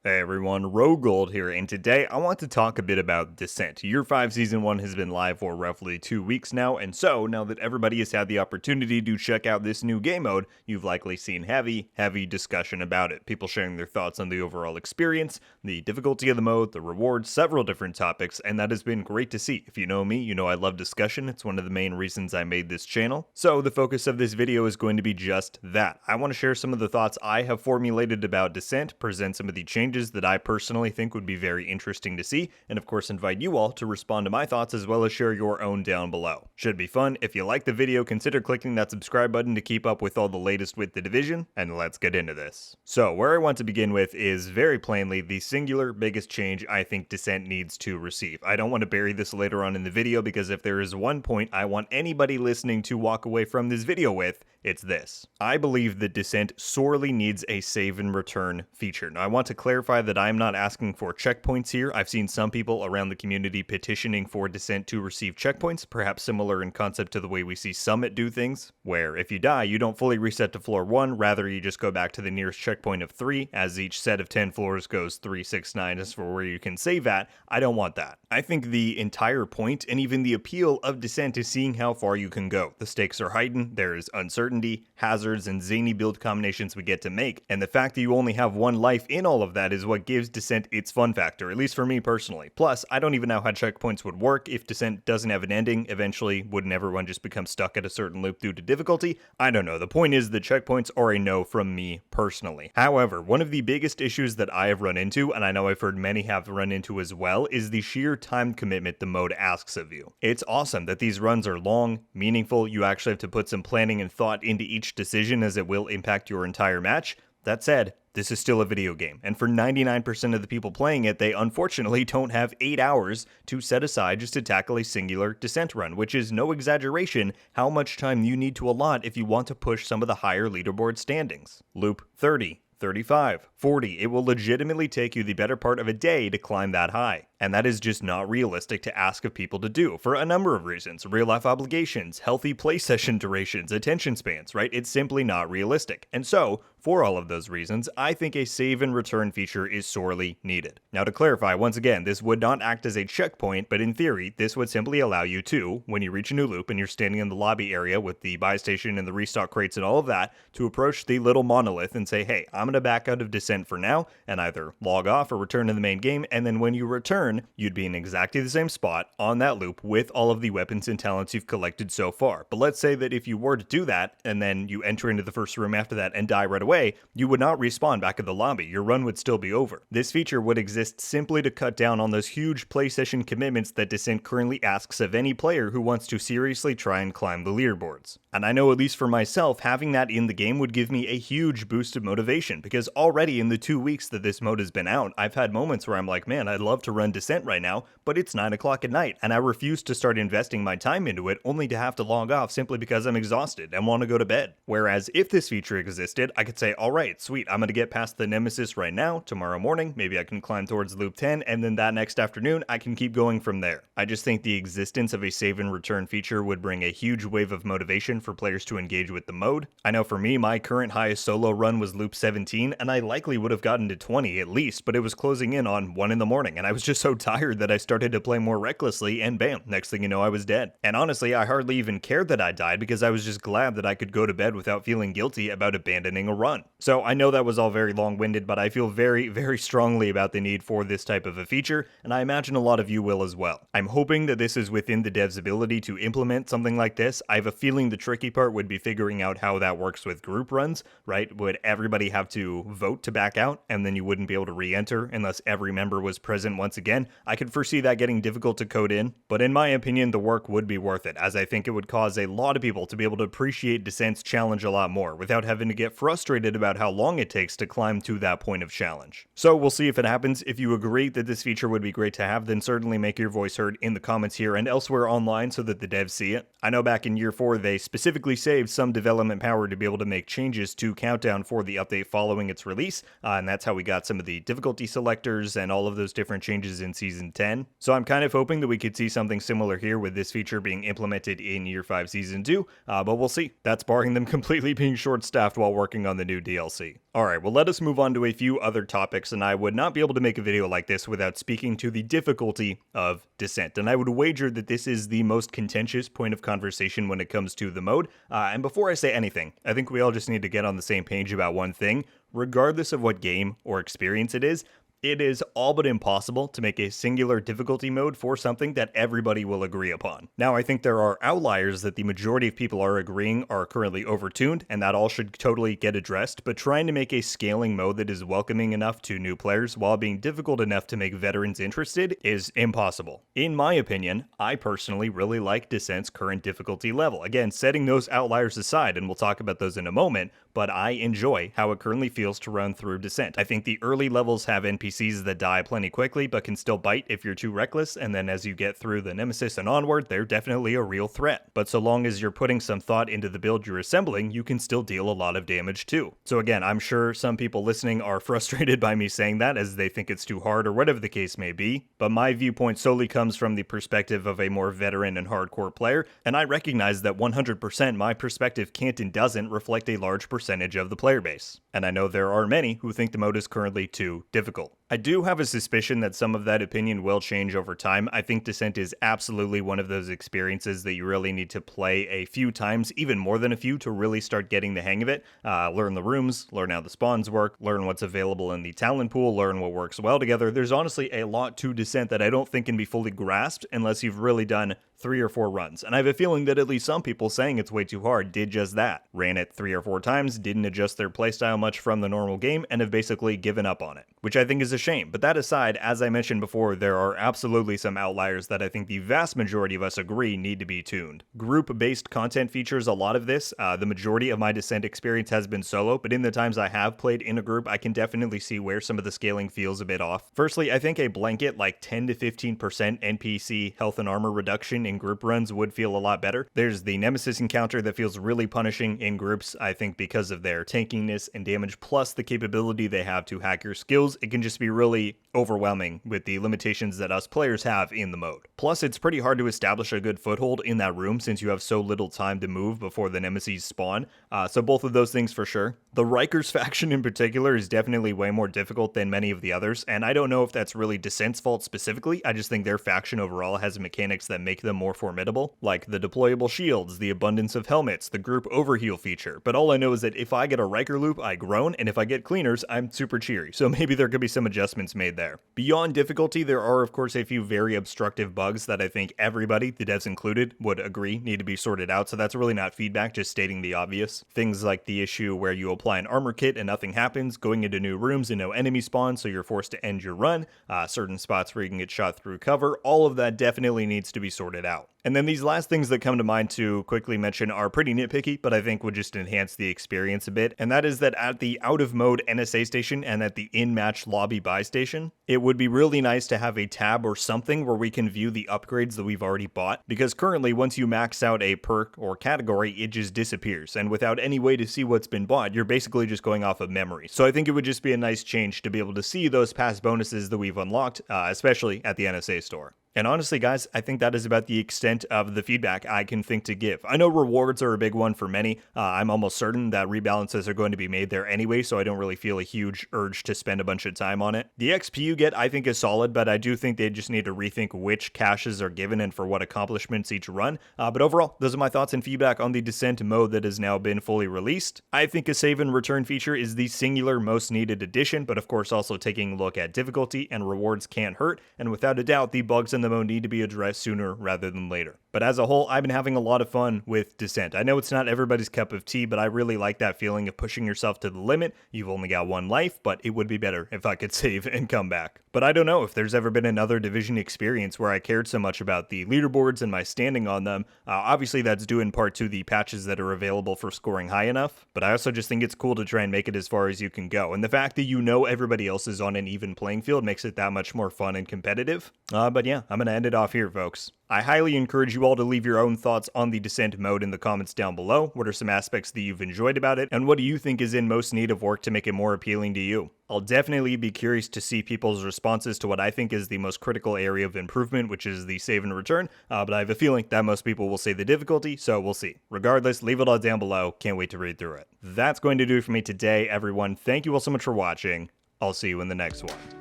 Hey everyone, RogueGold here, and today I want to talk a bit about Descent. Year 5 Season 1 has been live for roughly 2 weeks now, and so, now that everybody has had the opportunity to check out this new game mode, you've likely seen heavy discussion about it. People sharing their thoughts on the overall experience, the difficulty of the mode, the rewards, several different topics, and that has been great to see. If you know me, you know I love discussion. It's one of the main reasons I made this channel. So the focus of this video is going to be just that. I want to share some of the thoughts I have formulated about Descent, present some of the changes that I personally think would be very interesting to see, and of course invite you all to respond to my thoughts as well as share your own down below. Should be fun. If you like the video, consider clicking that subscribe button to keep up with all the latest with the Division, and let's get into this. So where I want to begin with is very plainly the singular biggest change I think Descent needs to receive. I don't want to bury this later on in the video because if there is one point I want anybody listening to walk away from this video with, it's this. I believe that Descent sorely needs a save and return feature. Now I want to clarify that I am not asking for checkpoints here. I've seen some people around the community petitioning for Descent to receive checkpoints, perhaps similar in concept to the way we see Summit do things, where if you die, you don't fully reset to floor 1, rather you just go back to the nearest checkpoint of 3, as each set of 10 floors goes 3, 6, 9 as for where you can save at. I don't want that. I think the entire point, and even the appeal of Descent, is seeing how far you can go. The stakes are heightened, there is uncertainty, hazards, and zany build combinations we get to make, and the fact that you only have one life in all of that is what gives Descent its fun factor, at least for me personally. Plus, I don't even know how checkpoints would work if Descent doesn't have an ending. Eventually, wouldn't everyone just become stuck at a certain loop due to difficulty? I don't know. The point is that checkpoints are a no from me personally. However, one of the biggest issues that I have run into, and I know I've heard many have run into as well, is the sheer time commitment the mode asks of you. It's awesome that these runs are long, meaningful, you actually have to put some planning and thought into each decision as it will impact your entire match. That said, this is still a video game, and for 99% of the people playing it, they unfortunately don't have 8 hours to set aside just to tackle a singular Descent run, which is no exaggeration how much time you need to allot if you want to push some of the higher leaderboard standings. Loop 30. 35, 40, it will legitimately take you the better part of a day to climb that high. And that is just not realistic to ask of people to do for a number of reasons. Real life obligations, healthy play session durations, attention spans, right? It's simply not realistic. And so, for all of those reasons, I think a save and return feature is sorely needed. Now to clarify, once again, this would not act as a checkpoint, but in theory, this would simply allow you to, when you reach a new loop and you're standing in the lobby area with the buy station and the restock crates and all of that, to approach the little monolith and say, hey, I'm going to back out of Descent for now, and either log off or return to the main game, and then when you return, you'd be in exactly the same spot on that loop with all of the weapons and talents you've collected so far. But let's say that if you were to do that, and then you enter into the first room after that and die right away, you would not respawn back at the lobby. Your run would still be over. This feature would exist simply to cut down on those huge play session commitments that Descent currently asks of any player who wants to seriously try and climb the leaderboards. And I know, at least for myself, having that in the game would give me a huge boost of motivation, because already in the 2 weeks that this mode has been out, I've had moments where I'm like, man, I'd love to run Descent right now, but it's 9 o'clock at night, and I refuse to start investing my time into it only to have to log off simply because I'm exhausted and want to go to bed. Whereas if this feature existed, I could say, alright, sweet, I'm going to get past the Nemesis right now, tomorrow morning, maybe I can climb towards loop 10, and then that next afternoon, I can keep going from there. I just think the existence of a save and return feature would bring a huge wave of motivation for players to engage with the mode. I know for me, my current highest solo run was loop 17, and I likely would have gotten to 20 at least, but it was closing in on 1 in the morning, and I was just so tired that I started to play more recklessly, and bam, next thing you know I was dead. And honestly, I hardly even cared that I died because I was just glad that I could go to bed without feeling guilty about abandoning a run. So I know that was all very long-winded, but I feel very strongly about the need for this type of a feature, and I imagine a lot of you will as well. I'm hoping that this is within the dev's ability to implement something like this. I have a feeling the tricky part would be figuring out how that works with group runs, right? Would everybody have to vote to back out, and then you wouldn't be able to re-enter unless every member was present once again? I could foresee that getting difficult to code in, but in my opinion, the work would be worth it, as I think it would cause a lot of people to be able to appreciate Descent's challenge a lot more, without having to get frustrated about how long it takes to climb to that point of challenge. So we'll see if it happens. If you agree that this feature would be great to have, then certainly make your voice heard in the comments here and elsewhere online so that the devs see it. I know back in year 4, they specifically saved some development power to be able to make changes to Countdown for the update following its release, and that's how we got some of the difficulty selectors and all of those different changes in Season 10. So I'm kind of hoping that we could see something similar here with this feature being implemented in Year 5 Season 2, but we'll see. That's barring them completely being short-staffed while working on the new DLC. Alright, well let us move on to a few other topics, and I would not be able to make a video like this without speaking to the difficulty of Descent, and I would wager that this is the most contentious point of conversation when it comes to the mode, and before I say anything, I think we all just need to get on the same page about one thing. Regardless of what game or experience it is all but impossible to make a singular difficulty mode for something that everybody will agree upon. Now, I think there are outliers that the majority of people are agreeing are currently overtuned, and that all should totally get addressed, but trying to make a scaling mode that is welcoming enough to new players while being difficult enough to make veterans interested is impossible. In my opinion, I personally really like Descent's current difficulty level. Again, setting those outliers aside, and we'll talk about those in a moment, but I enjoy how it currently feels to run through Descent. I think the early levels have NPCs that die plenty quickly, but can still bite if you're too reckless, and then as you get through the Nemesis and onward, they're definitely a real threat. But so long as you're putting some thought into the build you're assembling, you can still deal a lot of damage too. So again, I'm sure some people listening are frustrated by me saying that, as they think it's too hard or whatever the case may be, but my viewpoint solely comes from the perspective of a more veteran and hardcore player, and I recognize that 100% my perspective can't and doesn't reflect a large percentage of the player base. And I know there are many who think the mode is currently too difficult. I do have a suspicion that some of that opinion will change over time. I think Descent is absolutely one of those experiences that you really need to play a few times, even more than a few, to really start getting the hang of it. Learn the rooms, learn how the spawns work, learn what's available in the talent pool, learn what works well together. There's honestly a lot to Descent that I don't think can be fully grasped unless you've really done 3 or 4 runs, and I have a feeling that at least some people saying it's way too hard did just that. Ran it 3 or 4 times, didn't adjust their playstyle much from the normal game, and have basically given up on it, which I think is a shame. But that aside, as I mentioned before, there are absolutely some outliers that I think the vast majority of us agree need to be tuned. Group-based content features a lot of this. The majority of my Descent experience has been solo, but in the times I have played in a group, I can definitely see where some of the scaling feels a bit off. Firstly, I think a blanket like 10 to 15% NPC health and armor reduction in group runs would feel a lot better. There's the Nemesis encounter that feels really punishing in groups, I think because of their tankiness and damage, plus the capability they have to hack your skills. It can just be really overwhelming with the limitations that us players have in the mode. Plus, it's pretty hard to establish a good foothold in that room since you have so little time to move before the Nemesis spawn, so both of those things for sure. The Rikers faction in particular is definitely way more difficult than many of the others, and I don't know if that's really Descent's fault specifically. I just think their faction overall has mechanics that make them more formidable, like the deployable shields, the abundance of helmets, the group overheal feature. But all I know is that if I get a Riker loop, I groan, and if I get cleaners, I'm super cheery, so maybe there could be some adjustments made there. Beyond difficulty, there are of course a few very obstructive bugs that I think everybody, the devs included, would agree need to be sorted out, so that's really not feedback, just stating the obvious. Things like the issue where you apply an armor kit and nothing happens, going into new rooms and no enemy spawn, so you're forced to end your run, certain spots where you can get shot through cover, all of that definitely needs to be sorted out. And then these last things that come to mind to quickly mention are pretty nitpicky, but I think would just enhance the experience a bit, and that is that at the out-of-mode NSA station and at the in-match lobby buy station, it would be really nice to have a tab or something where we can view the upgrades that we've already bought, because currently once you max out a perk or category, it just disappears, and without any way to see what's been bought, you're basically just going off of memory. So I think it would just be a nice change to be able to see those past bonuses that we've unlocked, especially at the NSA store. And honestly, guys, I think that is about the extent of the feedback I can think to give. I know rewards are a big one for many. I'm almost certain that rebalances are going to be made there anyway, so I don't really feel a huge urge to spend a bunch of time on it. The XP you get, I think, is solid, but I do think they just need to rethink which caches are given and for what accomplishments each run. But overall, those are my thoughts and feedback on the Descent mode that has now been fully released. I think a save and return feature is the singular most needed addition, but of course also taking a look at difficulty and rewards can't hurt, and without a doubt, the bugs in the mode need to be addressed sooner rather than later. But as a whole, I've been having a lot of fun with Descent. I know it's not everybody's cup of tea, but I really like that feeling of pushing yourself to the limit. You've only got one life, but it would be better if I could save and come back. But I don't know if there's ever been another Division experience where I cared so much about the leaderboards and my standing on them. Obviously, that's due in part to the patches that are available for scoring high enough, but I also just think it's cool to try and make it as far as you can go. And the fact that you know everybody else is on an even playing field makes it that much more fun and competitive. But yeah, I'm going to end it off here, folks. I highly encourage you all to leave your own thoughts on the Descent mode in the comments down below. What are some aspects that you've enjoyed about it, and what do you think is in most need of work to make it more appealing to you? I'll definitely be curious to see people's responses to what I think is the most critical area of improvement, which is the save and return, but I have a feeling that most people will say the difficulty, so we'll see. Regardless, leave it all down below. Can't wait to read through it. That's going to do it for me today, everyone. Thank you all so much for watching. I'll see you in the next one.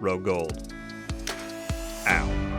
RogueGold. Out.